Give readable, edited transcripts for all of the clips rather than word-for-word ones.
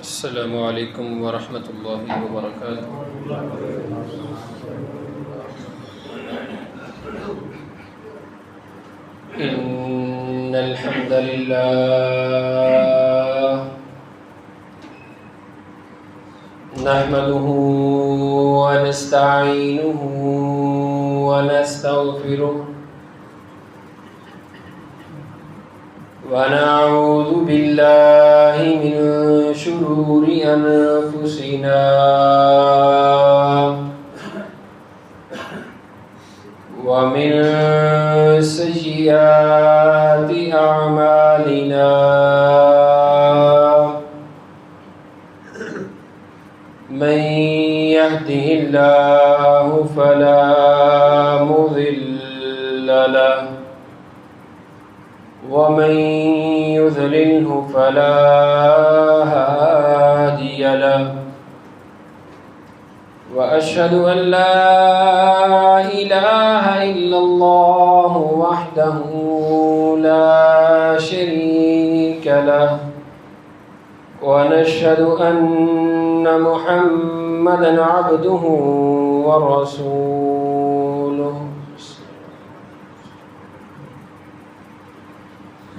السلام عليكم ورحمة الله وبركاته. إن الحمد لله نحمده ونستعينه ونستغفره ونعوذ بالله من شرور أنفسنا ومن سيئات أعمالنا من يهده الله فلا مضل له ومن يضلله فلا هادي له وأشهد أن لا إله إلا الله وحده لا شريك له ونشهد أن محمدًا عبده ورسوله.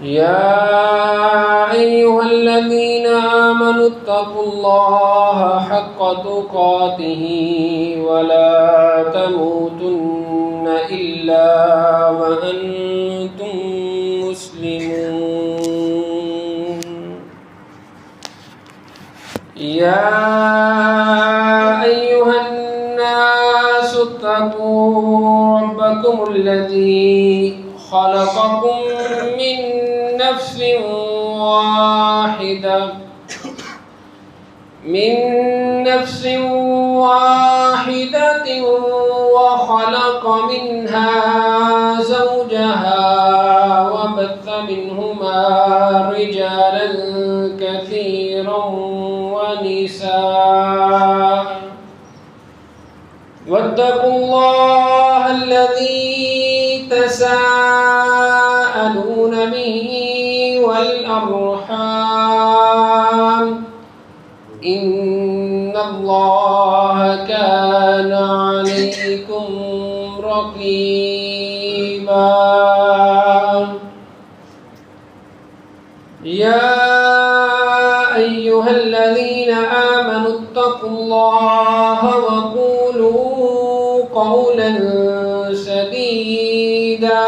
يا أيها الذين آمنوا اتقوا الله حق تقاته ولا تموتن إلا وأنتم مسلمون. يا أيها الناس اتقوا ربكم الذي خلقكم من نفس واحدة وخلق منها زوجها وبث منهما رجالا كثيرا ونساء واتقوا الله الذي تساءلون به والأرحام إن الله كان عليكم رقيبا. يا أيها الذين آمنوا اتقوا الله وقولوا قولا سديدا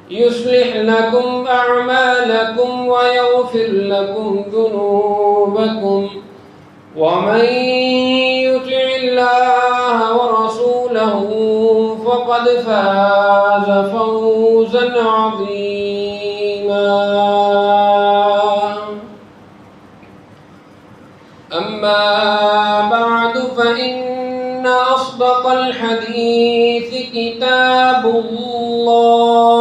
يصلح لكم أعمالكم ويغفر لكم ذنوبكم ومن يطع الله ورسوله فقد فاز فوزا عظيما. أما بعد فإن أصدق الحديث كتاب الله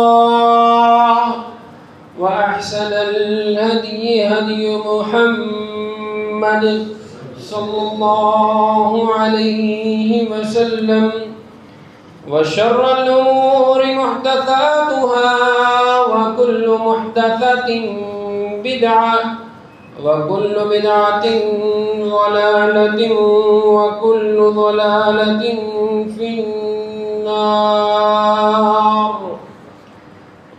وأحسن الهدي هدي محمد صلى الله عليه وسلم وشر الأمور محدثاتها وكل محدثة بدعة وكل بدعة ضلالة وكل ضلالة في النار.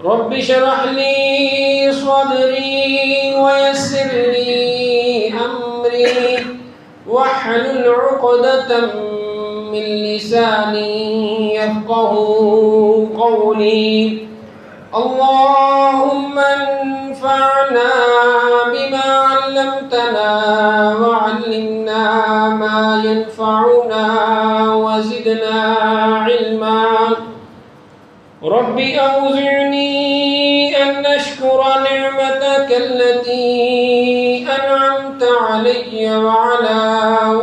رب اشرح لي صدري ويسر لي أمري واحلل عقدة من لساني يفقه قولي. اللهم انفعنا بما علمتنا وعلمنا ما ينفعنا وزدنا علما. رب أوزعني أن أشكر نعمتك التي أنعمت علي وعلى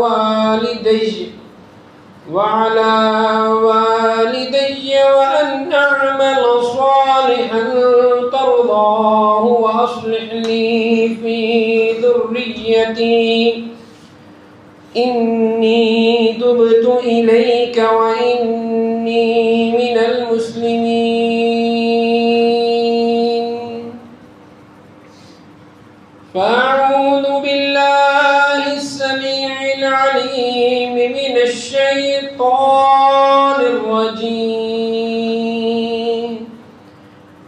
والدي وأن أعمل صالحا ترضاه وأصلح لي في ذريتي إني تبت إليك وإني من المسلمين. فأعوذ أعوذ بالله السميع العليم من الشيطان الرجيم.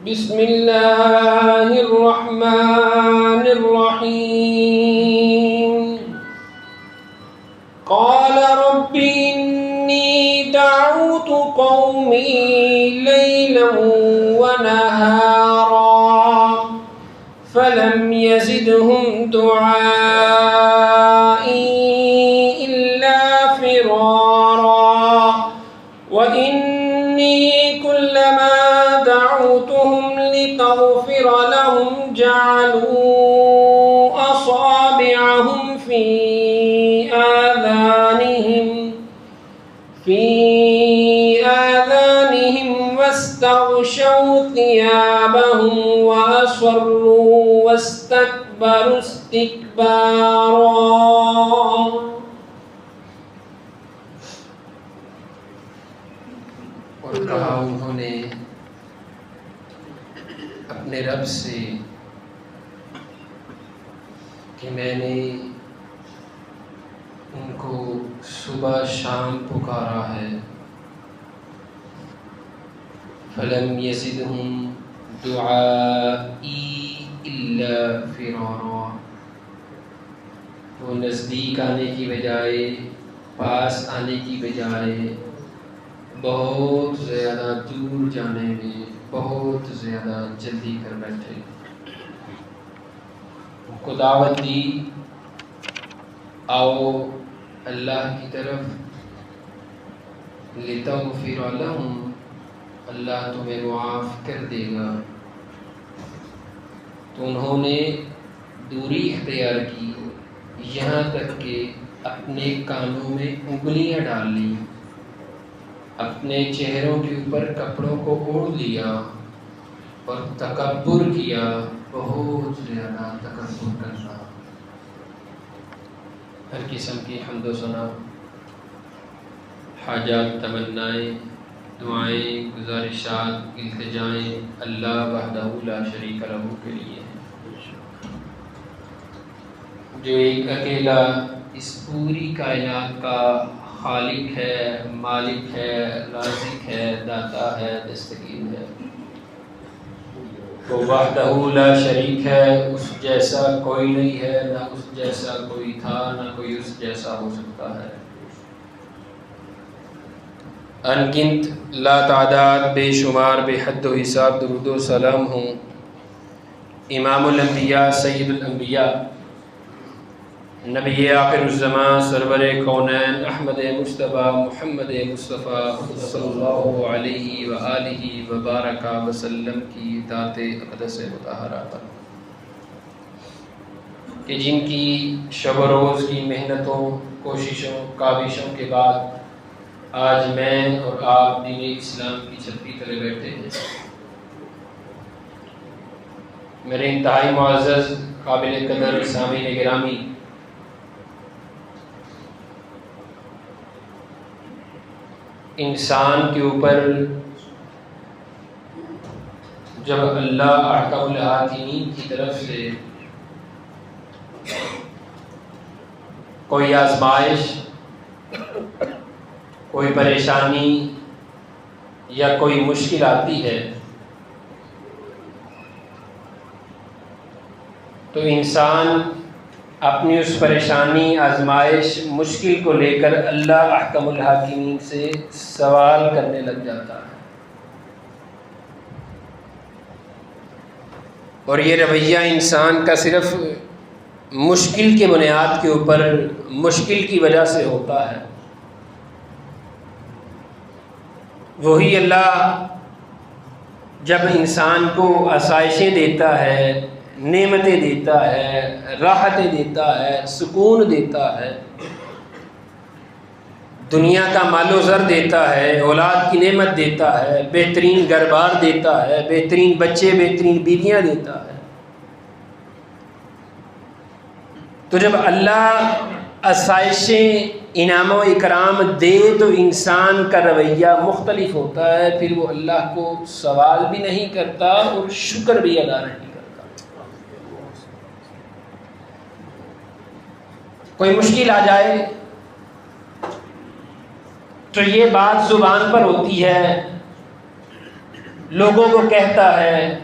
بسم الله الرحمن الرحيم. قال رب إني دعوت قومي ليلا ونهارا فلم يزدهم دعائي إلا فرارا وإني كلما دعوتهم لتغفر لهم جعلوا أصابعهم في آذانهم واستغشوا ثيابهم وأصروا واستكبروا استكبارا. اور کہا انہوں نے اپنے رب سے کہ میں نے ان کو صبح شام پکارا ہے، فلم یزدہم دعائی الا فرارا، وہ نزدیک آنے کی بجائے، پاس آنے کی بجائے بہت زیادہ دور جانے میں بہت زیادہ جلدی کر بیٹھے. ان کو دعوت دی، آؤ اللہ کی طرف، لتغفر لہم، اللہ تمہیں معاف کر دے گا. تو انہوں نے دوری اختیار کی، یہاں تک کہ اپنے کانوں میں انگلیاں ڈال لیں، اپنے چہروں کے اوپر کپڑوں کو اوڑھ لیا اور تکبر کیا، بہت زیادہ تکبر کرنا. ہر قسم کی حمد و ثنا، حاجات، تمنائیں، دعائیں، گزارشات، التجائیں اللہ وحدہ لا شریک لہ کے لیے ہیں، جو ایک اکیلا اس پوری کائنات کا خالق ہے، مالک ہے، رازق ہے، داتا ہے، دستگیر ہے. وہ وحدہ لا شریک ہے، اس جیسا کوئی نہیں ہے، نہ اس جیسا کوئی تھا، نہ کوئی اس جیسا ہو سکتا ہے. انگنت، لا تعداد، بے شمار، بے حد و حساب درود و سلام ہوں امام الانبیاء، سید الانبیاء، نبی آخر الزمان، سرور کونین، احمد مصطفیٰ، محمد مصطفیٰ صلی اللہ علیہ وآلہ وبارک وسلم کی ذات اقدس مطہرہ پر، کہ جن کی شب و روز کی محنتوں، کوششوں، کاوشوں کے بعد آج میں اور آپ دین اسلام کی چھتری تلے بیٹھے ہیں. میرے انتہائی معزز، قابل قدر سامعین گرامی، انسان کے اوپر جب اللہ احکم الحاکمین کی طرف سے کوئی آزمائش، کوئی پریشانی یا کوئی مشکل آتی ہے تو انسان اپنی اس پریشانی، آزمائش، مشکل کو لے کر اللہ احکم الحاکمین سے سوال کرنے لگ جاتا ہے. اور یہ رویہ انسان کا صرف مشکل کے بنیاد کے اوپر، مشکل کی وجہ سے ہوتا ہے. وہی اللہ جب انسان کو آسائشیں دیتا ہے، نعمتیں دیتا ہے، راحتیں دیتا ہے، سکون دیتا ہے، دنیا کا مال و زر دیتا ہے، اولاد کی نعمت دیتا ہے، بہترین گھر بار دیتا ہے، بہترین بچے، بہترین بیویاں دیتا ہے، تو جب اللہ آسائشیں، انعام و اکرام دے تو انسان کا رویہ مختلف ہوتا ہے. پھر وہ اللہ کو سوال بھی نہیں کرتا اور شکر بھی ادا نہیں کرتا. کوئی مشکل آ جائے تو یہ بات زبان پر ہوتی ہے، لوگوں کو کہتا ہے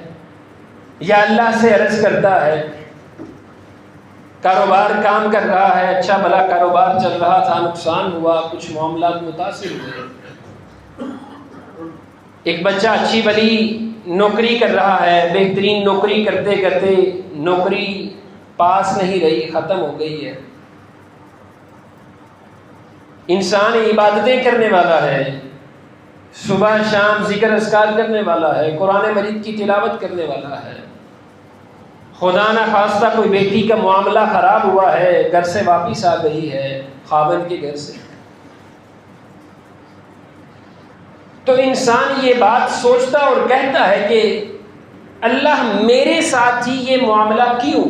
یا اللہ سے عرض کرتا ہے، کاروبار کام کر رہا ہے، اچھا بھلا کاروبار چل رہا تھا، نقصان ہوا، کچھ معاملات متاثر ہوئے، ایک بچہ اچھی بھلی نوکری کر رہا ہے، بہترین نوکری کرتے کرتے نوکری پاس نہیں رہی، ختم ہو گئی ہے۔ انسان عبادتیں کرنے والا ہے، صبح شام ذکر اذکار کرنے والا ہے، قرآن مجید کی تلاوت کرنے والا ہے، خدا نہ خواستہ کوئی بیٹی کا معاملہ خراب ہوا ہے، گھر سے واپس آ گئی ہے خاوند کے گھر سے، تو انسان یہ بات سوچتا اور کہتا ہے کہ اللہ میرے ساتھ ہی یہ معاملہ کیوں؟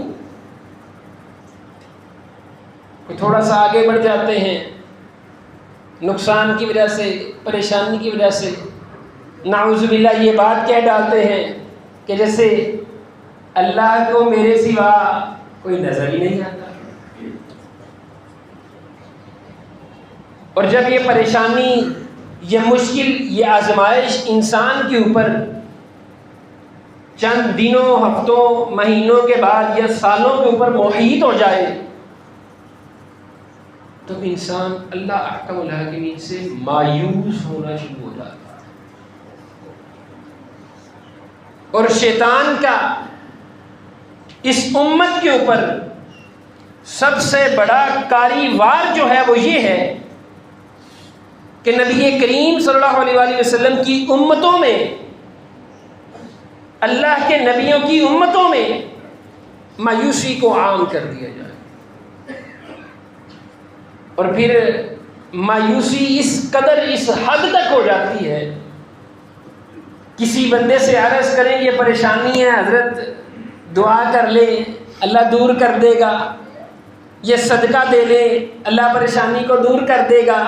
تھوڑا سا آگے بڑھ جاتے ہیں، نقصان کی وجہ سے، پریشانی کی وجہ سے نعوذ باللہ یہ بات کہہ ڈالتے ہیں کہ جیسے اللہ کو میرے سوا کوئی نظر ہی نہیں آتا۔ اور جب یہ پریشانی، یہ مشکل، یہ آزمائش انسان کے اوپر چند دنوں، ہفتوں، مہینوں کے بعد یا سالوں کے اوپر محیط ہو جائے تو انسان اللہ احکم الحاکمین سے مایوس ہونا شروع ہو جاتا ہے، اور شیطان کا اس امت کے اوپر سب سے بڑا کاری وار جو ہے وہ یہ ہے کہ نبی کریم صلی اللہ علیہ وآلہ وسلم کی امتوں میں، اللہ کے نبیوں کی امتوں میں مایوسی کو عام کر دیا جائے، اور پھر مایوسی اس قدر، اس حد تک ہو جاتی ہے، کسی بندے سے عرض کریں یہ پریشانی ہے حضرت دعا کر لیں اللہ دور کر دے گا، یہ صدقہ دے لیں اللہ پریشانی کو دور کر دے گا،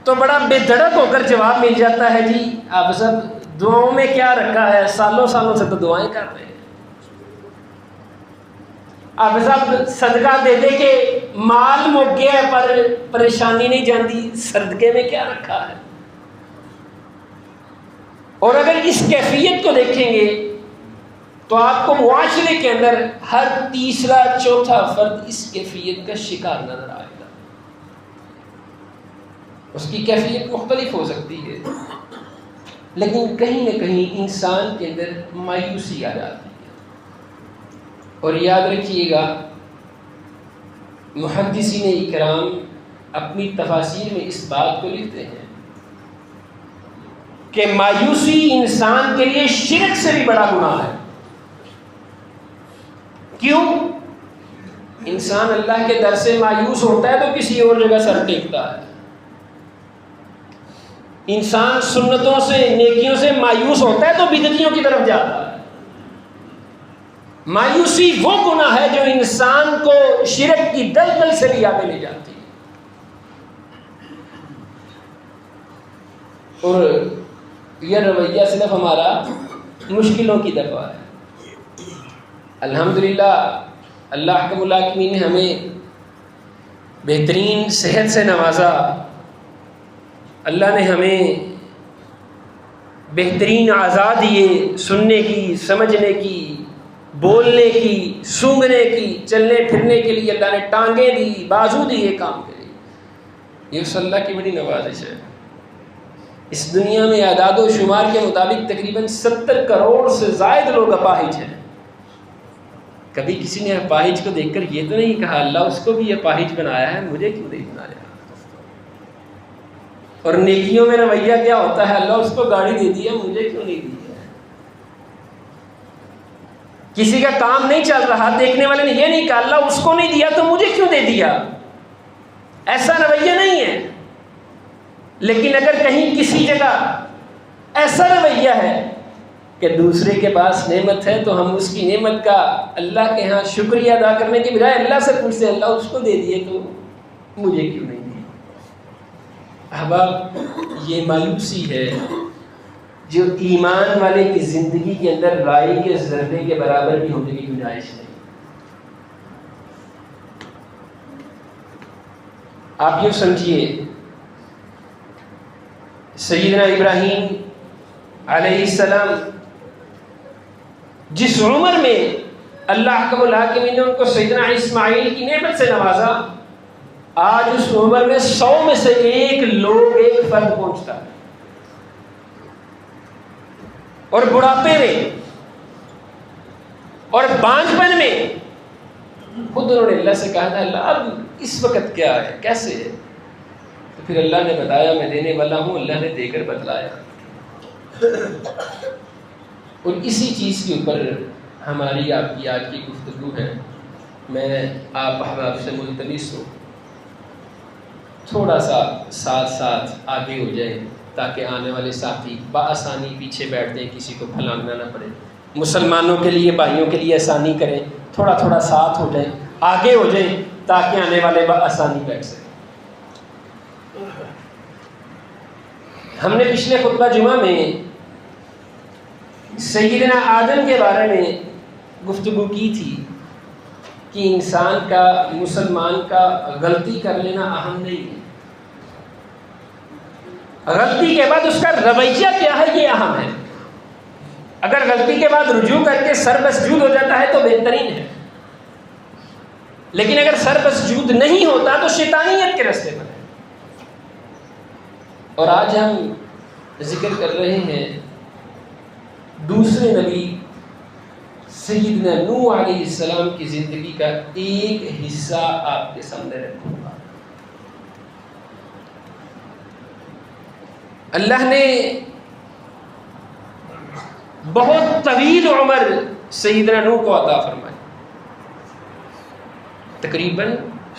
تو بڑا بے دھڑک ہو کر جواب مل جاتا ہے جی آپ سب دعاؤں میں کیا رکھا ہے، سالوں سالوں سے تو دعائیں کر رہے ہیں، آپ سب صدقہ دے دے کے مال مک گیا ہے پر پریشانی نہیں جانتی، صدقے میں کیا رکھا ہے۔ اور اگر اس کیفیت کو دیکھیں گے تو آپ کو معاشرے کے اندر ہر تیسرا چوتھا فرد اس کیفیت کا شکار نظر آئے گا۔ اس کی کیفیت مختلف ہو سکتی ہے، لیکن کہیں نہ کہیں انسان کے اندر مایوسی آ جاتی ہے۔ اور یاد رکھیے گا محدثین اکرام اپنی تفاسیر میں اس بات کو لکھتے ہیں کہ مایوسی انسان کے لیے شرک سے بھی بڑا گناہ ہے۔ کیوں؟ انسان اللہ کے در سے مایوس ہوتا ہے تو کسی اور جگہ سر ٹیکتا ہے، انسان سنتوں سے، نیکیوں سے مایوس ہوتا ہے تو بدعتیوں کی طرف جاتا ہے۔ مایوسی وہ گناہ ہے جو انسان کو شرک کی دلدل سے بھی آگے لے جاتی ہے۔ اور یہ رویہ صرف ہمارا مشکلوں کی دفعہ ہے۔ الحمدللہ اللہ احکم الحاکمین نے ہمیں بہترین صحت سے نوازا، اللہ نے ہمیں بہترین اعضاء دیے، سننے کی، سمجھنے کی، بولنے کی، سونگھنے کی، چلنے پھرنے کے لیے اللہ نے ٹانگیں دی، بازو دیے کام کے لیے۔ یہ اس اللہ کی بڑی نوازش ہے۔ اس دنیا میں اعداد و شمار کے مطابق تقریباً 70 کروڑ سے زائد لوگ اپاہج ہیں۔ کبھی کسی نے اپاہج کو دیکھ کر یہ تو نہیں کہا اللہ اس کو بھی اپاہج بنایا ہے، مجھے کیوں نہیں بنایا؟ اور نیکیوں میں رویہ کیا ہوتا ہے، اللہ اس کو گاڑی دے دی ہے، مجھے کیوں نہیں دی ہے؟ کسی کا کام نہیں چل رہا، دیکھنے والے نے یہ نہیں کہا اللہ اس کو نہیں دیا تو مجھے کیوں دے دیا؟ ایسا رویہ نہیں ہے۔ لیکن اگر کہیں کسی جگہ ایسا رویہ ہے کہ دوسرے کے پاس نعمت ہے تو ہم اس کی نعمت کا اللہ کے ہاں شکریہ ادا کرنے کے بجائے اللہ سے پوچھتے ہیں اللہ اس کو دے دیے تو مجھے کیوں نہیں دی؟ احباب، یہ مایوسی ہے جو ایمان والے کی زندگی کے اندر رائی کے ذرے کے برابر بھی ہونے کی گنجائش نہیں۔ آپ یوں سمجھیے سیدنا ابراہیم علیہ السلام جس عمر میں اللہ احکم الحاکمین نے ان کو سیدنا اسماعیل کی نعمت سے نوازا، آج اس عمر میں 100 میں سے ایک فرد پہنچتا ہے، اور بڑھاپے میں اور بانجپن میں خود انہوں نے اللہ سے کہا تھا اللہ اب اس وقت کیا ہے، کیسے ہے؟ تو پھر اللہ نے بتایا میں دینے والا ہوں، اللہ نے دے کر بتلایا۔ اور اسی چیز کے اوپر ہماری آپ کی آج کی گفتگو ہے۔ میں آپ احباب سے ملتمس ہوں تھوڑا سا ساتھ ساتھ آگے ہو جائیں تاکہ آنے والے ساتھی بآسانی پیچھے بیٹھ جائیں، کسی کو پھلانگنا نہ پڑے۔ مسلمانوں کے لیے، بھائیوں کے لیے آسانی کریں، تھوڑا تھوڑا ساتھ ہو جائیں، آگے ہو جائیں تاکہ آنے والے بآسانی بیٹھ سکیں۔ ہم نے پچھلے خطبہ جمعہ میں سیدنا آدم کے بارے میں گفتگو کی تھی کہ انسان کا، مسلمان کا غلطی کر لینا اہم نہیں ہے، غلطی کے بعد اس کا رویہ کیا ہے یہ اہم ہے۔ اگر غلطی کے بعد رجوع کر کے سر مسجود ہو جاتا ہے تو بہترین ہے، لیکن اگر سر مسجود نہیں ہوتا تو شیطانیت کے راستے پر ہے۔ اور آج ہم ذکر کر رہے ہیں دوسرے نبی سیدنا نوح علیہ السلام کی زندگی کا ایک حصہ آپ کے سامنے رکھوں گا۔ اللہ نے بہت طویل عمر سیدنا نوح کو عطا فرمائی، تقریباً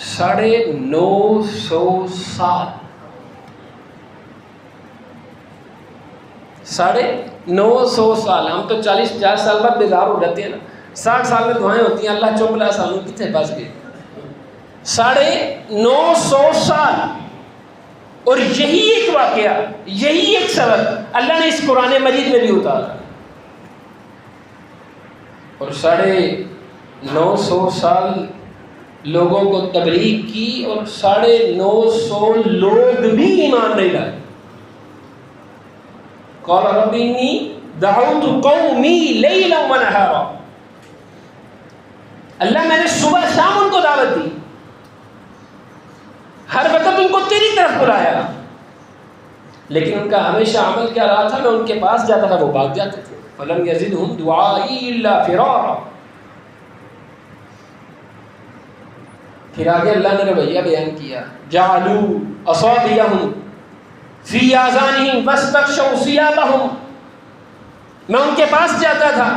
950 سال، 950 سال۔ ہم تو 40-50 سال بعد بیزار ہو جاتے ہیں نا، 60 سال میں دعائیں ہوتی ہیں اللہ چوبلا سالوں کتنے پاس گئے، 950 سال۔ اور یہی ایک واقعہ، یہی ایک سبق اللہ نے اس قرآن مجید میں بھی اتارا، اور 950 سال لوگوں کو تبلیغ کی اور 950 لوگ بھی ایمان نہیں لائے۔ قال رب انی دعوت قومی لیلا ونہارا، اللہ میں نے صبح شام ان کو دعوت دی، ہر وقت ان کو تیری طرف بلایا، لیکن ان کا ہمیشہ عمل کیا رہا تھا؟ میں ان کے پاس جاتا تھا وہ بھاگ جاتے تھے۔ فلم یزدہم دعائی الا فرارا۔ پھر آگے اللہ نے رویہ بیان کیا، جعلوا اصابعہم فی آذانہم واستغشوا ثیابہم۔ میں ان کے پاس جاتا تھا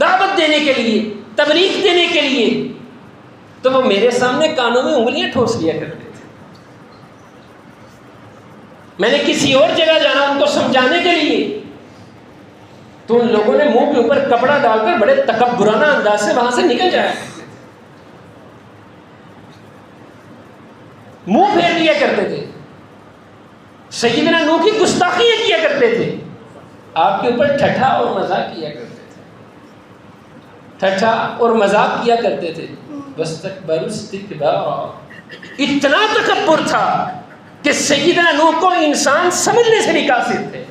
دعوت دینے کے لیے، تبلیغ دینے کے لیے، تو وہ میرے سامنے کانوں میں انگلیاں ٹھوس لیا کرتے تھے۔ میں نے کسی اور جگہ جانا ان کو سمجھانے کے لیے تو ان لوگوں نے منہ کے اوپر کپڑا ڈال کر بڑے تکبرانہ انداز سے وہاں سے نکل جایا کرتے تھے، منہ پھیر لیا کرتے تھے، سیدنا نوح کی گستاخیاں کیا کرتے تھے، آپ کے اوپر ٹھٹھا اور مذاق کیا کرتے تھے، ٹھٹھا اور مذاق کیا کرتے تھے۔ واستکبروا استکبارا، اتنا تکبر تھا کہ سیدنا نوح کو انسان سمجھنے سے بھی قاصر تھے۔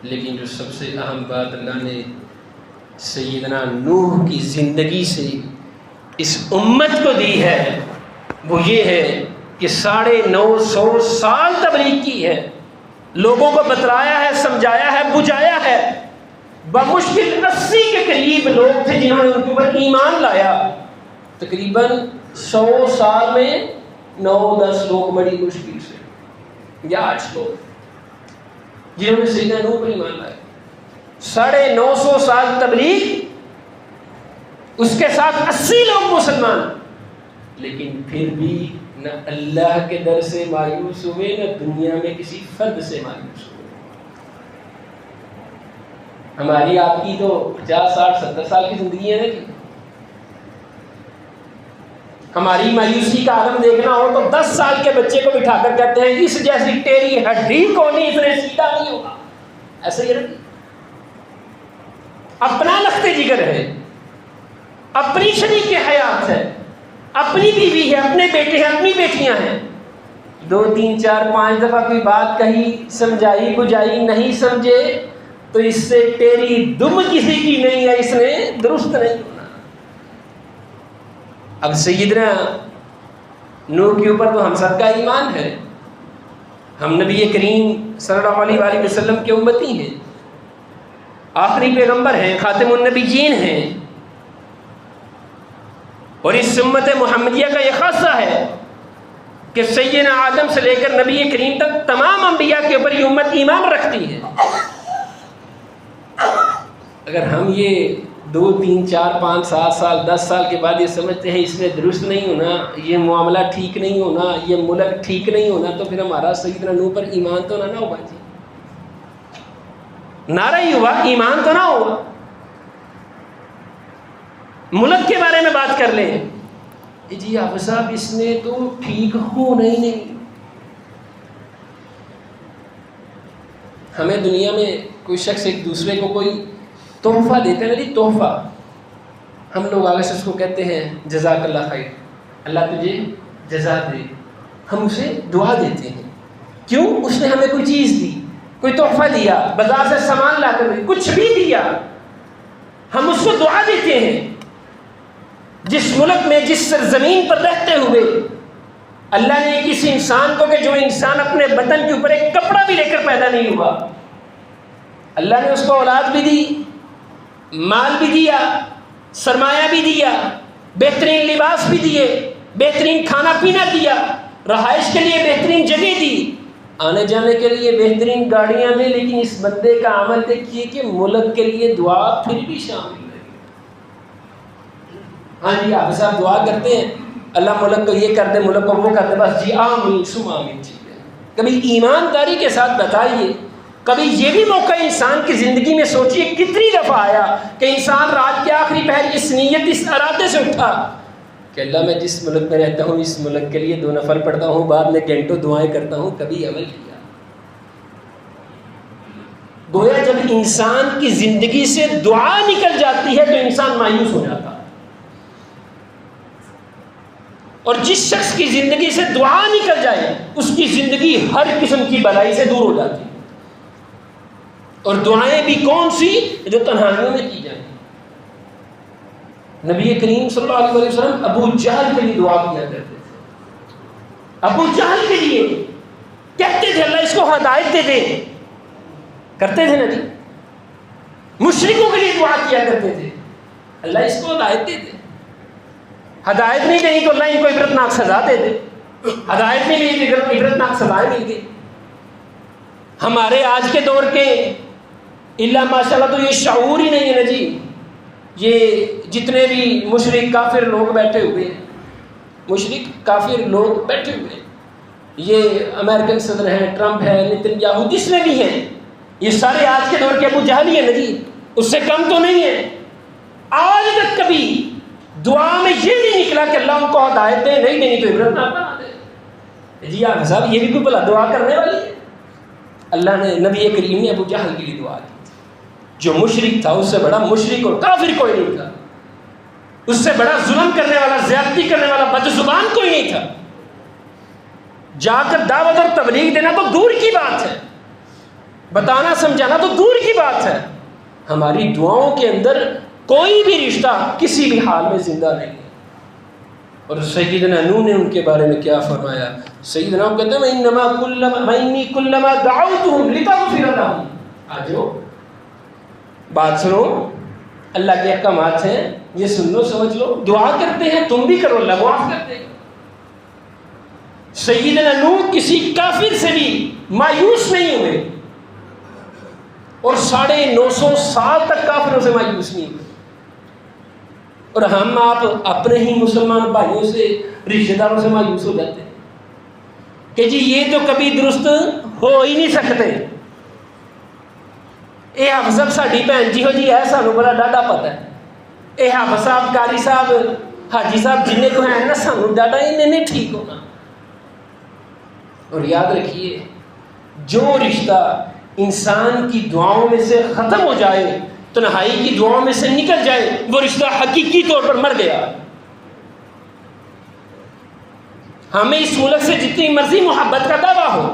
لیکن جو سب سے اہم بات اللہ نے سیدنا نوح کی زندگی سے اس امت کو دی ہے وہ یہ ہے کہ 950 سال تبلیغ کی ہے، لوگوں کو بتلایا ہے، سمجھایا ہے، بجھایا ہے۔ بمشکل 80 کے قریب لوگ تھے جنہوں نے ان کے اوپر ایمان لایا۔ تقریباً 100 سال میں 9-10 لوگ بڑی مشکل سے، یا 8 لوگ جنہوں نے سیدنا نوح پر ایمان لایا۔ 950 سال تبلیغ، اس کے ساتھ 80 لوگ مسلمان، لیکن پھر بھی نہ اللہ کے در سے مایوس ہوئے، نہ دنیا میں کسی فرد سے مایوس ہوئے۔ ہماری آپ کی تو 50, 60, 70 سال کی زندگی ہے نا جی۔ ہماری مایوسی کا عالم دیکھنا ہو تو 10 سال کے بچے کو بٹھا کر کہتے ہیں اس جیسی تیری ہڈی کو نہیں، اس نے سیدھا نہیں ہوگا، ایسے ہی رہتی۔ اپنا لخت جگر ہے، اپنی شریک حیات ہے، اپنی بیوی ہے، اپنے بیٹے ہیں، اپنی بیٹیاں ہیں، 2 3 4 5 دفعہ کوئی بات کہی، سمجھائی بجھائی، نہیں سمجھے تو اس سے تیری دم کسی کی نہیں ہے، اس نے درست نہیں ہونا۔ اب سیدنا نوح کے اوپر تو ہم سب کا ایمان ہے، ہم نبی کریم صلی اللہ علیہ وآلہ وسلم کے امتی ہیں، آخری پیغمبر ہیں، خاتم النبیین ہیں، اور اس امت محمدیہ کا یہ خاصہ ہے کہ سیدنا آدم سے لے کر نبی کریم تک تمام انبیاء کے اوپر یہ امت ایمان رکھتی ہے۔ اگر ہم یہ 2 3 4 5 7 سال 10 سال کے بعد یہ سمجھتے ہیں اس میں درست نہیں ہونا، یہ معاملہ ٹھیک نہیں ہونا، یہ ملک ٹھیک نہیں ہونا، تو پھر ہمارا سیدنا نوح پر ایمان تو نہ ہوگا جی، نعرہ ہی ہوا، ایمان تو نہ ہوگا۔ ملک کے بارے میں بات کر لیں، جی آپ صاحب اس نے تو ٹھیک ہونا ہی نہیں۔ ہمیں دنیا میں کوئی شخص ایک دوسرے کو کوئی تحفہ دیتے ہیں، تحفہ، ہم لوگ آگے سے اس کو کہتے ہیں جزاک اللہ خیر، اللہ تجھے جزا دے، ہم اسے دعا دیتے ہیں۔ کیوں؟ اس نے ہمیں کوئی چیز دی، کوئی تحفہ دیا، بازار سے سامان لا کر کچھ بھی دیا، ہم اس کو دعا دیتے ہیں۔ جس ملک میں، جس سرزمین پر رہتے ہوئے اللہ نے کسی انسان کو، کہ جو انسان اپنے بدن کے اوپر ایک کپڑا بھی لے کر پیدا نہیں ہوا، اللہ نے اس کو اولاد بھی دی، مال بھی دیا، سرمایہ بھی دیا، بہترین لباس بھی دیے، بہترین کھانا پینا دیا، رہائش کے لیے بہترین جگہ دی، آنے جانے کے لیے بہترین گاڑیاں دیں، لیکن اس بندے کا عمل دیکھیے کہ ملک کے لیے دعا پھر بھی شامل ہے۔ ہاں جی آپ صاحب دعا کرتے ہیں اللہ ملک کو یہ کر دے، ملک کو وہ کر دے، بس جی آمین سم آمین، ٹھیک ہے۔ کبھی ایمانداری کے ساتھ بتائیے، کبھی یہ بھی موقع انسان کی زندگی میں سوچیے کتنی دفعہ آیا کہ انسان رات کے آخری پہر اس نیت، اس ارادے سے اٹھا کہ اللہ میں جس ملک میں رہتا ہوں اس ملک کے لیے 2 نفل پڑھتا ہوں، بعد میں گھنٹوں دعائیں کرتا ہوں، کبھی عمل کیا؟ گویا جب انسان کی زندگی سے دعا نکل جاتی ہے تو انسان مایوس ہو جاتا ہے، اور جس شخص کی زندگی سے دعا نکل جائے اس کی زندگی ہر قسم کی بلائی سے دور ہو جاتی ہے۔ اور دعائیں بھی کون سی؟ جو تنہائیوں میں کی جائیں۔ نبی کریم صلی اللہ علیہ وسلم ابو جہل کے لیے دعا کیا کرتے تھے، ابو جہل کے لیے کہتے تھے اللہ اس کو ہدایت دے دے، کرتے تھے نا جی۔ مشرکوں کے لیے دعا کیا کرتے تھے اللہ اس کو ہدایت دے دے، ہدایت نہیں دیں تو اللہ ان کو عبرتناک سزا دے دے، ہدایت نہیں ملی تو عبرتناک سزائیں مل گئی۔ ہمارے آج کے دور کے اللہ ماشاءاللہ تو یہ شعور ہی نہیں ہے نا جی، یہ جتنے بھی مشرک کافر لوگ بیٹھے ہوئے ہیں، مشرک کافر لوگ بیٹھے ہوئے ہیں، یہ امریکن صدر ہیں، ٹرمپ ہے، نتن یاہو، جس میں بھی ہیں، یہ سارے آج کے دور کے ابو جہل ہی ہیں نا جی، اس سے کم تو نہیں ہے۔ آج تک کبھی دعا میں یہ نہیں نکلا کہ اللہ ان کو ہدایت دے، نہیں دینی تو عبرتناک بنا دے۔ جی آپ صاحب یہ بھی کوئی بھلا دعا کرنے والی ہے؟ اللہ نے، نبی کریم نے ابو جہل کے لیے دعا کی، جو مشرک تھا، اس سے بڑا مشرک اور کافر کوئی نہیں تھا، اس سے بڑا ظلم کرنے والا، زیادتی کرنے والا، بدزبان کوئی نہیں تھا۔ جا کر دعوت اور تبلیغ دینا تو دور کی بات ہے، بتانا سمجھانا تو دور کی بات ہے، ہماری دعاؤں کے اندر کوئی بھی رشتہ کسی بھی حال میں زندہ نہیں ہے۔ اور سیدنا نوح نے ان کے بارے میں کیا فرمایا؟ سیدنا نوح کہتے ہیں وَإِنِّي كُلَّمَا دَعَوْتُهُمْ لِتَغْفِرَ لَهُمْ، آجو بات سنو، اللہ کے احکامات ہیں، یہ سن لو، سمجھ لو، دعا کرتے ہیں تم بھی کرو، اللہ معاف کرتے ہیں۔ سیدنا نوح کسی کافر سے بھی مایوس نہیں ہوئے، اور 950 سال تک کافروں سے مایوس نہیں ہوئے۔ اور ہم آپ اپنے ہی مسلمان بھائیوں سے، رشتہ داروں سے مایوس ہو جاتے ہیں کہ جی یہ تو کبھی درست ہو ہی نہیں سکتے، اے حافظ صاحب ساڈی بہن جی ہو جی ہے، سانو بڑا ڈاڈا پتہ ہے، اے حافظ صاحب، قاری صاحب، حاجی صاحب جن کو ہیں نا، سانو ڈاڈا ہی نہیں ٹھیک ہونا۔ اور یاد رکھیے جو رشتہ انسان کی دعاؤں میں سے ختم ہو جائے، تنہائی کی دعاؤں میں سے نکل جائے، وہ رشتہ حقیقی طور پر مر گیا۔ ہمیں اس ملک سے جتنی مرضی محبت کا دعویٰ ہو،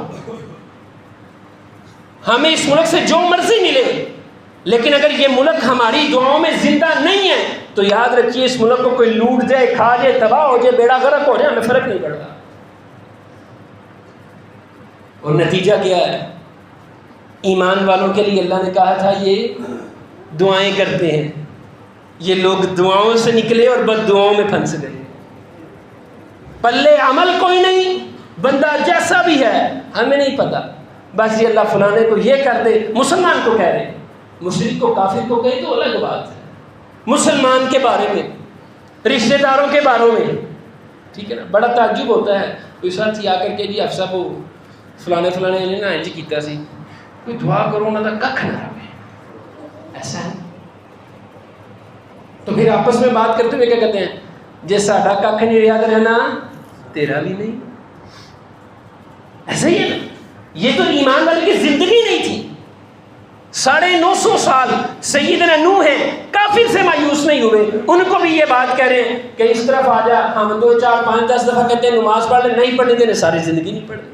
ہمیں اس ملک سے جو مرضی ملے، لیکن اگر یہ ملک ہماری دعاؤں میں زندہ نہیں ہے تو یاد رکھیے اس ملک کو کوئی لوٹ جائے، کھا جائے، تباہ ہو جائے، بیڑا غرق ہو جائے، ہمیں فرق نہیں پڑتا۔ اور نتیجہ کیا ہے؟ ایمان والوں کے لیے اللہ نے کہا تھا یہ دعائیں کرتے ہیں، یہ لوگ دعاؤں سے نکلے اور بد دعاؤں میں پھنس گئے، پلے عمل کوئی نہیں، بندہ جیسا بھی ہے ہمیں نہیں پتا، بس یہ اللہ فلانے کو یہ کر دے، مسلمان کو کہہ دے، مشرک کو کافر کو کہے تو الگ بات ہے، مسلمان کے بارے میں، رشتہ داروں کے باروں میں، ٹھیک ہے نا۔ بڑا تعجب ہوتا ہے کوئی ساتھی آ کر کے جی افسا کو فلانے نے نا انج کیتا سی، کوئی دعا کرو نہ تو ککھ نہ رہے، ایسا ہے۔ تو پھر آپس میں بات کرتے ہوئے کیا کہتے ہیں؟ جے ساڈا ککھ نہیں یاد رہنا تیرا بھی نہیں، ایسا ہی ہے نا۔ یہ تو ایمان والے کی زندگی نہیں تھی۔ 950 سال سیدنا نوح ہیں، کافر سے مایوس نہیں ہوئے، ان کو بھی یہ بات کہہ رہے ہیں کہ اس طرف آ جا، ہم 2 4 5 10 دفعہ کہتے ہیں نماز پڑھ لے، نہیں پڑھنے دینے، ساری زندگی نہیں پڑھتے۔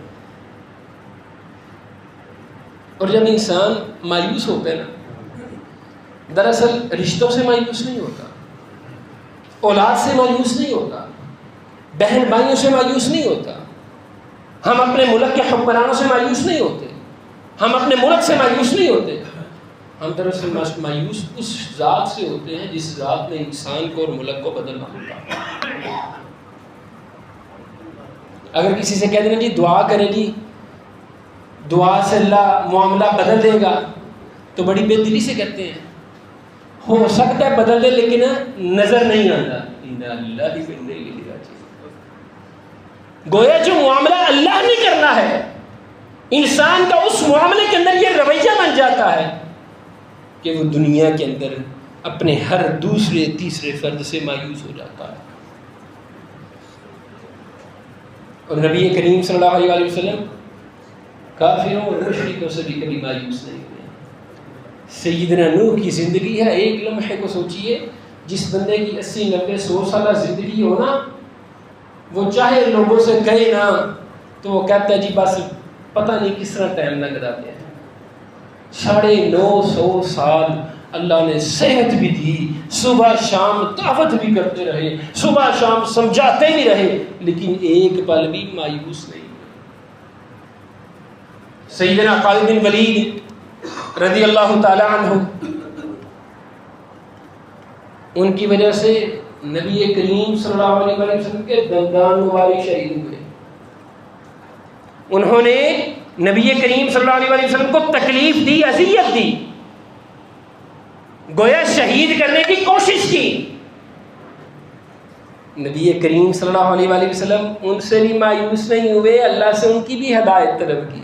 اور جب انسان مایوس ہوتا ہے نا، دراصل رشتوں سے مایوس نہیں ہوتا، اولاد سے مایوس نہیں ہوتا، بہن بھائیوں سے مایوس نہیں ہوتا، ہم اپنے ملک کے حکمرانوں سے مایوس نہیں ہوتے، ہم اپنے ملک سے مایوس نہیں ہوتے، ہم دراصل مایوس اس ذات سے ہوتے ہیں جس ذات نے انسان کو اور ملک کو بدلنا ہوتا۔ اگر کسی سے کہہ دینا جی دعا کرے جی دعا سے اللہ معاملہ بدل دے گا، تو بڑی بے دلی سے کہتے ہیں ہو سکتا ہے بدل دے لیکن نظر نہیں آتا۔ گویا جو معاملہ اللہ نے کرنا ہے، انسان کا اس معاملے کے اندر یہ رویہ بن جاتا ہے کہ وہ دنیا کے اندر اپنے ہر دوسرے تیسرے فرد سے مایوس ہو جاتا ہے۔ اور نبی کریم صلی اللہ علیہ وسلم کافروں اور مشرکوں سے بھی کبھی مایوس نہیں ہوئے۔ سیدنا نوح کی زندگی ہے، ایک لمحے کو سوچئے، جس بندے کی 80 90 100 سالہ زندگی ہو نا، وہ چاہے لوگوں سے کہے نا تو وہ کہتا ہے جی بس پتہ نہیں کس طرح ٹائم نہ گزارتے ہیں۔ 950 سال اللہ نے صحت بھی دی، صبح شام دعوت بھی کرتے رہے، صبح شام سمجھاتے بھی رہے، لیکن ایک پل بھی مایوس نہیں۔ سیدنا خالد بن ولید رضی اللہ تعالی عنہ، ان کی وجہ سے نبی کریم صلی اللہ علیہ وسلم کے دندان مبارک شہید ہوئے۔ انہوں نے نبی کریم صلی اللہ علیہ وسلم کو تکلیف دی، اذیت دی، گویا شہید کرنے کی کوشش کی۔ نبی کریم صلی اللہ علیہ وسلم ان سے بھی مایوس نہیں ہوئے، اللہ سے ان کی بھی ہدایت طلب کی۔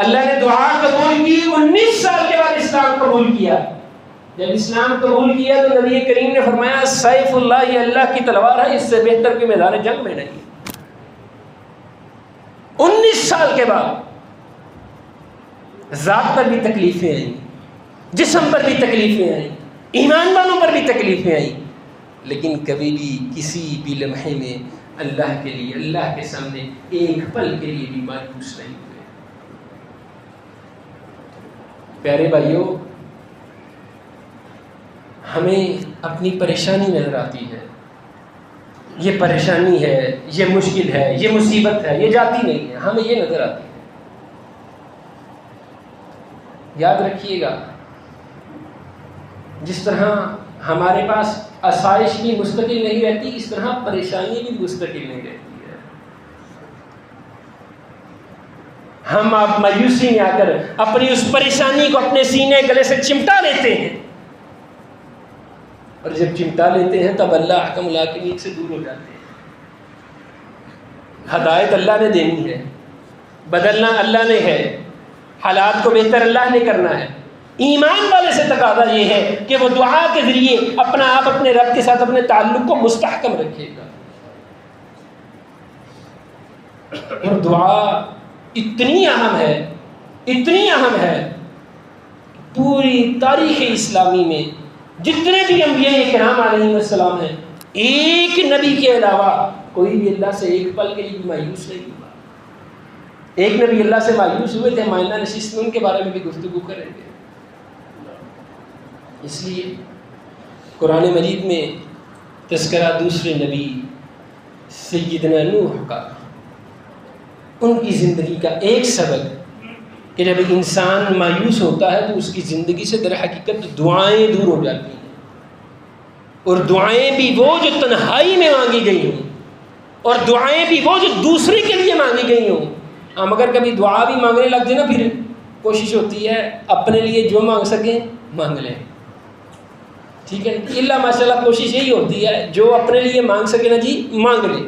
اللہ نے دعا قبول کی، 19 سال کے بعد اسلام قبول کیا۔ جب اسلام قبول کیا تو نبی کریم نے فرمایا سیف اللہ، یہ اللہ کی تلوار ہے، اس سے بہتر کہ میدان جنگ میں نہیں۔ 19 سال کے بعد ذات پر بھی تکلیفیں آئیں، جسم پر بھی تکلیفیں آئیں، ایمان والوں پر بھی تکلیفیں آئیں، لیکن کبھی بھی کسی بھی لمحے میں اللہ کے لیے، اللہ کے سامنے ایک پل کے لیے بھی مایوس نہیں ہوئے۔ پیارے بھائیوں، ہمیں اپنی پریشانی نظر آتی ہے، یہ پریشانی ہے، یہ مشکل ہے، یہ مصیبت ہے، یہ جاتی نہیں ہے، ہمیں یہ نظر آتی ہے۔ یاد رکھیے گا، جس طرح ہمارے پاس آسائش بھی مستقل نہیں رہتی، اس طرح پریشانی بھی مستقل نہیں رہتی ہے۔ ہم آپ مایوسی میں آ کر اپنی اس پریشانی کو اپنے سینے گلے سے چمٹا لیتے ہیں، اور جب چمٹا لیتے ہیں تب اللہ حکم الحاکمین سے دور ہو جاتے ہیں۔ ہدایت اللہ نے دینی ہے، بدلنا اللہ نے ہے، حالات کو بہتر اللہ نے کرنا ہے۔ ایمان والے سے تقاضا یہ ہے کہ وہ دعا کے ذریعے اپنا آپ اپنے رب کے ساتھ اپنے تعلق کو مستحکم رکھے گا۔ اور دعا اتنی اہم ہے، اتنی اہم ہے، پوری تاریخ اسلامی میں جتنے بھی انبیاء کرام علیہ السلام ہیں، ایک نبی کے علاوہ کوئی بھی اللہ سے ایک پل کے لیے مایوس نہیں ہوا. ایک نبی اللہ سے مایوس ہوئے تھے. آئندہ نشست میں ان کے بارے میں بھی گفتگو کریں گے. اس لیے قرآن مجید میں تذکرہ دوسرے نبی سیدنا نوح کا، ان کی زندگی کا ایک سبق کہ جب انسان مایوس ہوتا ہے تو اس کی زندگی سے در حقیقت دعائیں دور ہو جاتی ہیں، اور دعائیں بھی وہ جو تنہائی میں مانگی گئی ہوں، اور دعائیں بھی وہ جو دوسرے کے لیے مانگی گئی ہوں. ہم اگر کبھی دعا بھی مانگنے لگ جائیں نا، پھر کوشش ہوتی ہے اپنے لیے جو مانگ سکیں مانگ لیں. ٹھیک ہے، اللہ ماشاء اللہ کوشش یہی ہوتی ہے جو اپنے لیے مانگ سکے نا جی مانگ لیں.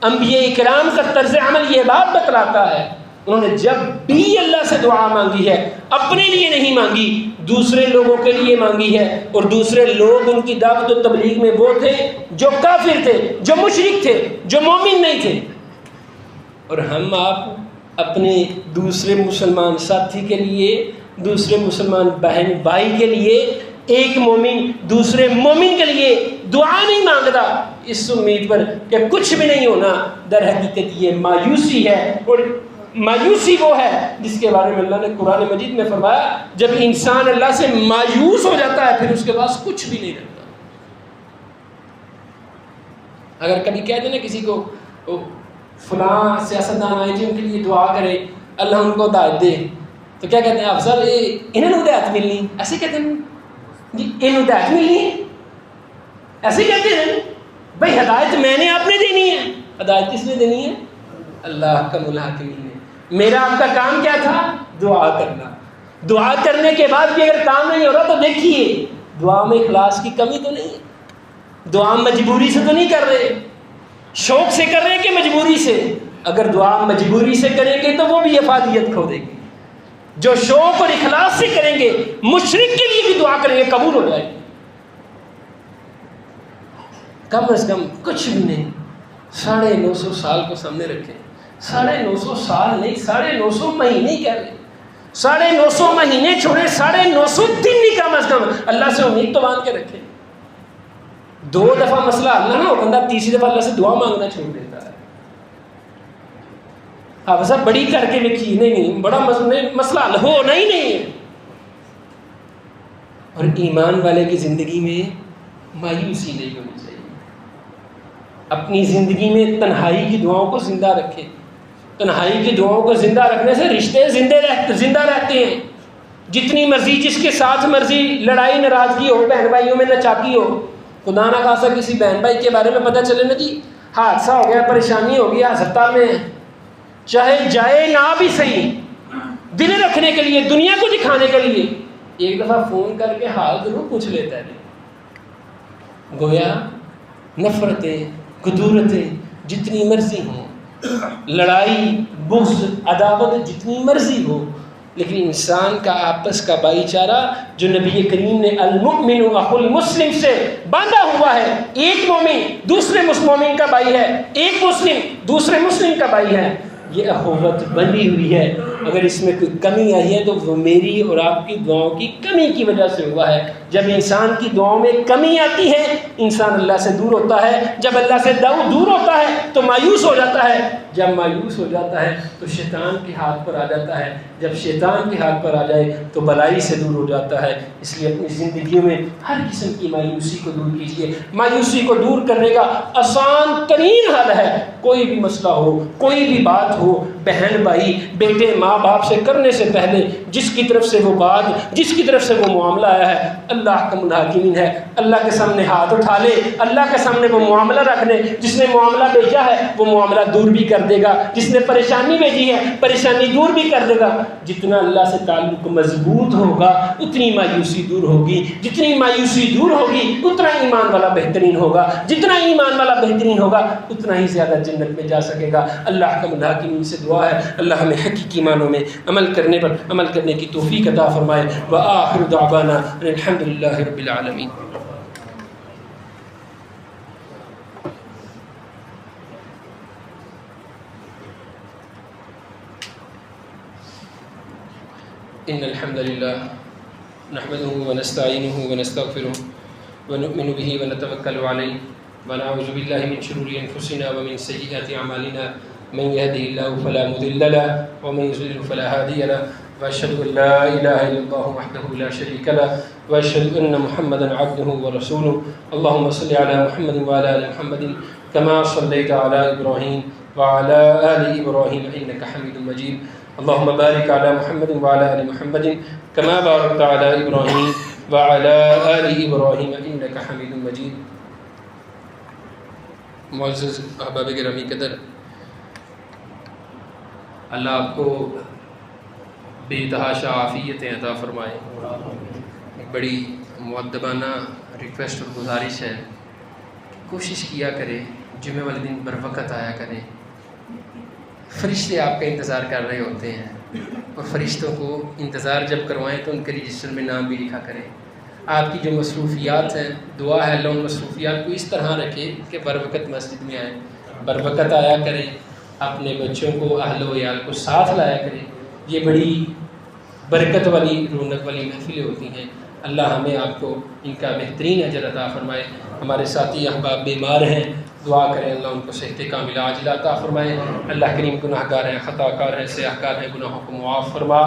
انبیاء کرام کا طرز عمل یہ بات بتلاتا ہے، انہوں نے جب بھی اللہ سے دعا مانگی ہے اپنے لیے نہیں مانگی، دوسرے لوگوں کے لیے مانگی ہے. اور دوسرے لوگ ان کی دعوت و تبلیغ میں وہ تھے جو کافر تھے، جو مشرک تھے، جو مومن نہیں تھے. اور ہم آپ اپنے دوسرے مسلمان ساتھی کے لیے، دوسرے مسلمان بہن بھائی کے لیے، ایک مومن دوسرے مومن کے لیے دعا نہیں مانگتا اس امید پر کہ کچھ بھی نہیں ہونا. در حقیقت یہ مایوسی ہے، اور مایوسی وہ ہے جس کے بارے میں اللہ نے قرآن مجید میں فرمایا جب انسان اللہ سے مایوس ہو جاتا ہے پھر اس کے پاس کچھ بھی نہیں رہتا. اگر کبھی کہہ دیں نا کسی کو فلاں سیاستدان آئے جی ان کے لیے دعا کرے اللہ ان کو ہدایت دے، تو کیا کہتے ہیں افضل انہوں نے ہدایت ملنی، ایسے کہتے ہیں جی انہوں ہدایت ملنی ہے، ایسے کہتے ہیں. بھائی ہدایت میں نے آپ نے دینی ہے، ہدایت کس نے دینی ہے؟ اللہ کا الحاکمین نے. میرا آپ کا کام کیا تھا؟ دعا کرنا. دعا کرنے کے بعد بھی اگر کام نہیں ہو رہا تو دیکھیے دعا میں اخلاص کی کمی تو نہیں ہے. دعا مجبوری سے تو نہیں کر رہے، شوق سے کر رہے ہیں کہ مجبوری سے؟ اگر دعا مجبوری سے کریں گے تو وہ بھی افادیت کھو دے گی. جو شوق اور اخلاص سے کریں گے، مشرک کے لیے بھی دعا کریں گے، قبول ہو جائے گی. کم از کم کچھ بھی نہیں 950 سال کو سامنے رکھیں. 950 سال نہیں، 950 مہینے کہہ رہے. 950 مہینے چھوڑے، 950 دن نہیں کم از کم اللہ سے امید تو باندھ کے رکھیں. 2 دفعہ مسئلہ حل نہ ہو، بندہ تیسری دفعہ اللہ سے دعا مانگنا چھوڑ دیتا ہے. اب سب بڑی کر کے دیکھیے، نہیں بڑا مسئلہ حل ہونا ہی نہیں ہے. اور ایمان والے کی زندگی میں مایوسی نہیں ہونی چاہیے. اپنی زندگی میں تنہائی کی دعاؤں کو زندہ رکھیں. تنہائی کی دعاؤں کو زندہ رکھنے سے رشتے زندہ رہتے ہیں. جتنی مرضی جس کے ساتھ مرضی لڑائی ناراضگی ہو، بہن بھائیوں میں نچاکی ہو، خدا نہ خاصا کسی بہن بھائی کے بارے میں پتہ چلے نا جی حادثہ ہو گیا، پریشانی ہو گیا، ہسپتال میں چاہے جائے نہ بھی صحیح، دل رکھنے کے لیے، دنیا کو دکھانے کے لیے ایک دفعہ فون کر کے حال ضرور پوچھ لیتا ہے. گویا نفرتیں، قدورتیں جتنی مرضی ہوں، لڑائی بغض عداوت جتنی مرضی ہو، لیکن انسان کا آپس کا بھائی چارہ جو نبی کریم نے المؤمن اخو المسلم سے باندھا ہوا ہے، ایک مومن دوسرے مومن کا بھائی ہے، ایک مسلم دوسرے مسلم کا بھائی ہے، یہ اخوت بنی ہوئی ہے. اگر اس میں کوئی کمی آئی ہے تو وہ میری اور آپ کی دعاؤں کی کمی کی وجہ سے ہوا ہے. جب انسان کی دعاؤں میں کمی آتی ہے انسان اللہ سے دور ہوتا ہے. جب اللہ سے دور ہوتا ہے تو مایوس ہو جاتا ہے. جب مایوس ہو جاتا ہے تو شیطان کے ہاتھ پر آ جاتا ہے. جب شیطان کے ہاتھ پر آ جائے تو بلائی سے دور ہو جاتا ہے. اس لیے اپنی زندگیوں میں ہر قسم کی مایوسی کو دور کیجیے. مایوسی کو دور کرنے کا آسان ترین حل ہے، کوئی بھی مسئلہ ہو، کوئی بھی بات ہو، بہن بھائی بیٹے ماں باپ سے کرنے سے پہلے جس کی طرف سے وہ بات، جس کی طرف سے وہ معاملہ آیا ہے، اللہ کا الحاکمین ہے، اللہ کے سامنے ہاتھ اٹھا لے، اللہ کے سامنے وہ معاملہ رکھ دے. جس نے معاملہ بھیجا ہے وہ معاملہ دور بھی کر دے گا، جس نے پریشانی بھیجی ہے پریشانی دور بھی کر دے گا. جتنا اللہ سے تعلق مضبوط ہوگا اتنی مایوسی دور ہوگی، جتنی مایوسی دور ہوگی اتنا ایمان والا بہترین ہوگا، جتنا ایمان والا بہترین ہوگا اتنا ہی زیادہ جنت میں جا سکے گا. اللہ کا الحاکمین سے دعا ہے اللہ ہمیں حقیقی معنوں میں عمل کرنے کی توفیق عطا فرمائے. وآخر دعوانا الحمد للہ رب العالمین. ان الحمد للہ نحمده ونستعینه ونستغفره ونؤمن به ونتوکل علیہ ونعوذ بالله من شرور أنفسنا ومن سيئات أعمالنا من يهده الله فلا مضل له ومن يضلل فلا هادي له وأشهد أن لا إله إلا الله وحده لا شريك له وأشهد أن محمدا عبده ورسوله اللهم صل على محمد وعلى آل محمد كما صليت على إبراهيم وعلى آل إبراهيم إنك حميد مجيد اللهم بارك على محمد وعلى آل محمد كما باركت على إبراهيم وعلى آل إبراهيم إنك حميد مجيد. معزز احباب گرامی قدر، اللہ آپ کو بے تحاشا عافیتیں عطا فرمائے. ایک بڑی مؤدبانہ ریکویسٹ اور گزارش ہے، کوشش کیا کرے جمعہ والے دن بر وقت آیا کریں. فرشتے آپ کا انتظار کر رہے ہوتے ہیں، اور فرشتوں کو انتظار جب کروائیں تو ان کے رجسٹر میں نام بھی لکھا کریں. آپ کی جو مصروفیات ہیں، دعا ہے اللہ ان مصروفیات کو اس طرح رکھے کہ بر وقت مسجد میں آئیں، بر وقت آیا کریں، اپنے بچوں کو اہل و عیال کو ساتھ لایا کریں. یہ بڑی برکت والی رونق والی محفلیں ہوتی ہیں. اللہ ہمیں آپ کو ان کا بہترین اجر عطا فرمائے. ہمارے ساتھی احباب بیمار ہیں، دعا کریں اللہ ان کو صحت کاملہ عاجلہ عطا فرمائے. اللہ کریم گناہ گار ہیں، خطا کار ہیں، سیاہ کار ہیں، گناہوں کو معاف فرما،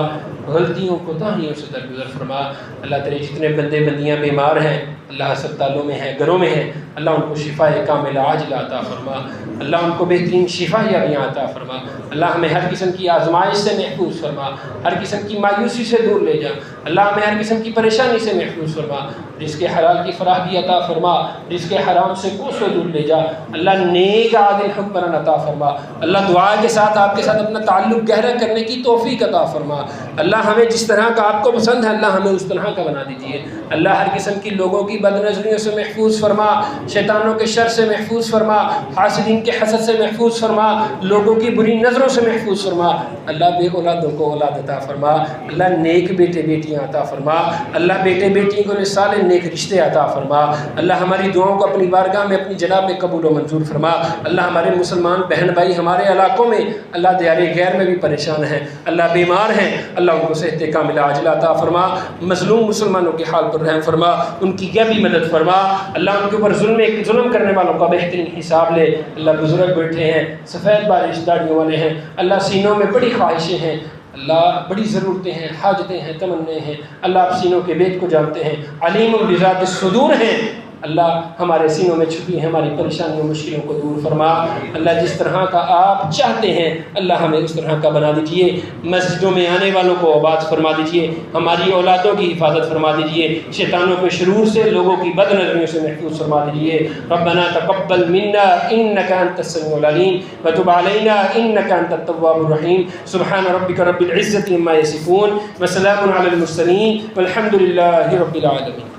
غلطیوں کوتاہیوں سے درگزر فرما. اللہ تیرے جتنے بندے بندیاں بیمار ہیں، اللہ ہسپتالوں میں ہیں، گھروں میں ہیں، اللہ ان کو شفا کاملہ عاجلہ عطا فرما. اللہ ان کو بہترین شفا یابیاں عطا فرما. اللہ ہمیں ہر قسم کی آزمائش سے محفوظ فرما، ہر قسم کی مایوسی سے دور لے جا. اللہ ہمیں ہر قسم کی پریشانی سے محفوظ فرما. رزق حلال کی فراہمی عطا فرما، رزق حرام سے کوسوں دور لے جا. اللہ نیک عادل حکمران عطا فرما. اللہ دعا کے ساتھ آپ کے ساتھ اپنا تعلق گہرا کرنے کی توفیق عطا فرما. اللہ ہمیں جس طرح کا آپ کو پسند ہے اللہ ہمیں اس طرح کا بنا دیجیے. اللہ ہر قسم کی لوگوں کی بد نظریوں سے محفوظ فرما، شیطانوں کے شر سے محفوظ فرما، حاسدین کے حسد سے محفوظ فرما، لوگوں کی بری نظروں سے محفوظ فرما. اللہ بے اولادوں کو اولاد عطا فرما. اللہ نیک بیٹے بیٹیاں عطا فرما. اللہ بیٹے بیٹیوں کو صالح نیک رشتے عطا فرما. اللہ ہماری دعاؤں کو اپنی بارگاہ میں اپنی جناب میں قبول و منظور فرما. اللہ ہمارے مسلمان بہن بھائی ہمارے علاقوں میں اللہ دیار غیر میں بھی پریشان ہیں، اللہ بیمار ہیں، اللہ ان کو صحت کاملہ عاجلہ عطا فرما. مظلوم مسلمانوں کے حال پر رحم فرما، ان کی غیبی مدد فرما. اللہ ان کے اوپر ظلم کرنے والوں کا بہترین حساب لے. اللہ بزرگ بیٹھے ہیں، سفید بارش داڑیوں والے ہیں، اللہ سینوں میں بڑی خواہشیں ہیں، اللہ بڑی ضرورتیں ہیں، حاجتیں ہیں، تمنے ہیں. اللہ آپ سینوں کے بیت کو جانتے ہیں، علیم بذات الصدور ہیں. اللہ ہمارے سینوں میں چھپی ہیں ہماری پریشانیوں مشکلوں کو دور فرما. اللہ جس طرح کا آپ چاہتے ہیں اللہ ہمیں اس طرح کا بنا دیجیے. مسجدوں میں آنے والوں کو آباد فرما دیجیے، ہماری اولادوں کی حفاظت فرما دیجیے، شیطانوں کے شرور سے لوگوں کی بد نظریوں سے محفوظ فرما دیجیے. ربنا تقبل منا انك انت السميع العليم وتب علينا انك انت التواب الرحيم. سبحان ربك رب العزة عما يصفون وسلام على المرسلين والحمد لله رب العالمين.